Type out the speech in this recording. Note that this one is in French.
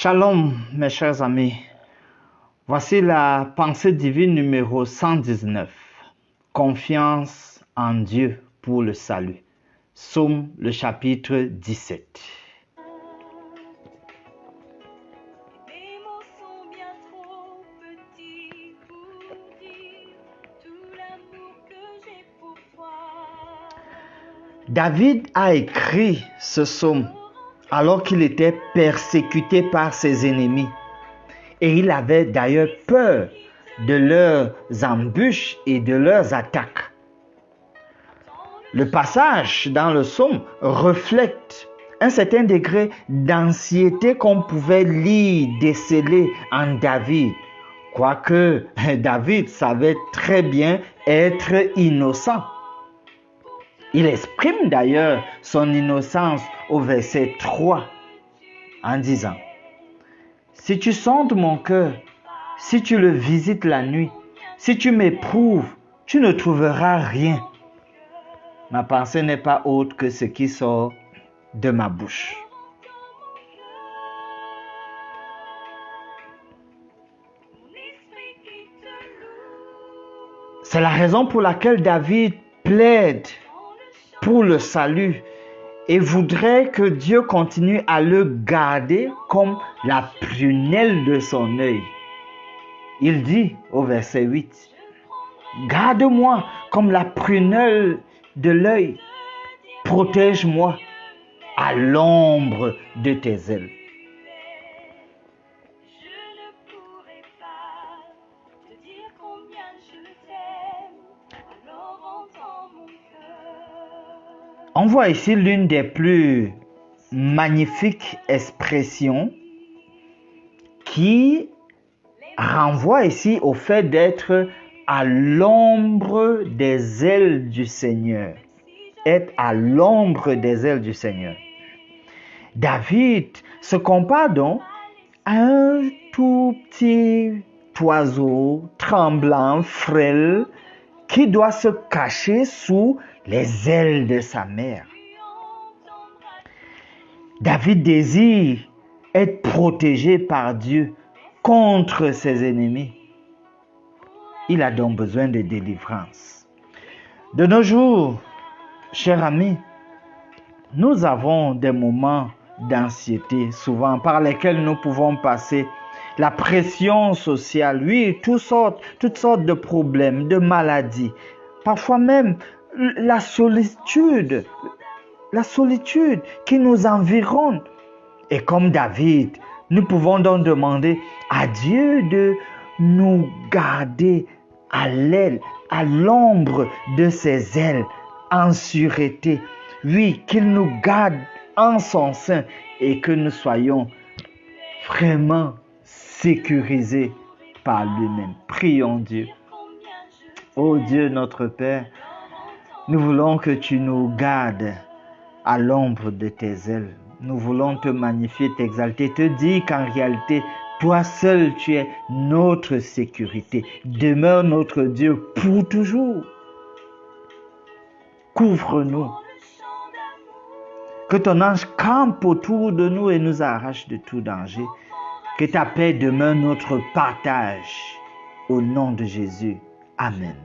Shalom, mes chers amis. Voici la pensée divine numéro 119. Confiance en Dieu pour le salut. Psaume, le chapitre 17. Les mots sont bien trop petits pour dire tout l'amour que j'ai pour toi. David a écrit ce psaume alors qu'il était persécuté par ses ennemis. Et il avait d'ailleurs peur de leurs embûches et de leurs attaques. Le passage dans le psaume reflète un certain degré d'anxiété qu'on pouvait lire, déceler en David. Quoique David savait très bien être innocent. Il exprime d'ailleurs son innocence au verset 3 en disant: si tu sondes mon cœur, si tu le visites la nuit, si tu m'éprouves, tu ne trouveras rien. Ma pensée n'est pas autre que ce qui sort de ma bouche. C'est la raison pour laquelle David plaide pour le salut et voudrait que Dieu continue à le garder comme la prunelle de son œil. Il dit au verset 8, « Garde-moi comme la prunelle de l'œil, protège-moi à l'ombre de tes ailes. » Je ne pourrai pas te dire combien je t'aime, alors entends mon cœur. On voit ici l'une des plus magnifiques expressions qui renvoie ici au fait d'être à l'ombre des ailes du Seigneur. Être à l'ombre des ailes du Seigneur. David se compare donc à un tout petit oiseau tremblant, frêle, qui doit se cacher sous les ailes de sa mère. David désire être protégé par Dieu contre ses ennemis. Il a donc besoin de délivrance. De nos jours, chers amis, nous avons des moments d'anxiété souvent par lesquels nous pouvons passer. La pression sociale, oui, toutes sortes de problèmes, de maladies. Parfois même la solitude qui nous environne. Et comme David, nous pouvons donc demander à Dieu de nous garder à l'aile, à l'ombre de ses ailes, en sûreté. Oui, qu'il nous garde en son sein et que nous soyons vraiment sécurisés par lui-même. Prions Dieu. Ô Dieu notre Père, nous voulons que tu nous gardes à l'ombre de tes ailes. Nous voulons te magnifier, t'exalter, te dire qu'en réalité, toi seul, tu es notre sécurité. Demeure notre Dieu pour toujours. Couvre-nous. Que ton ange campe autour de nous et nous arrache de tout danger. Que ta paix demeure notre partage. Au nom de Jésus. Amen.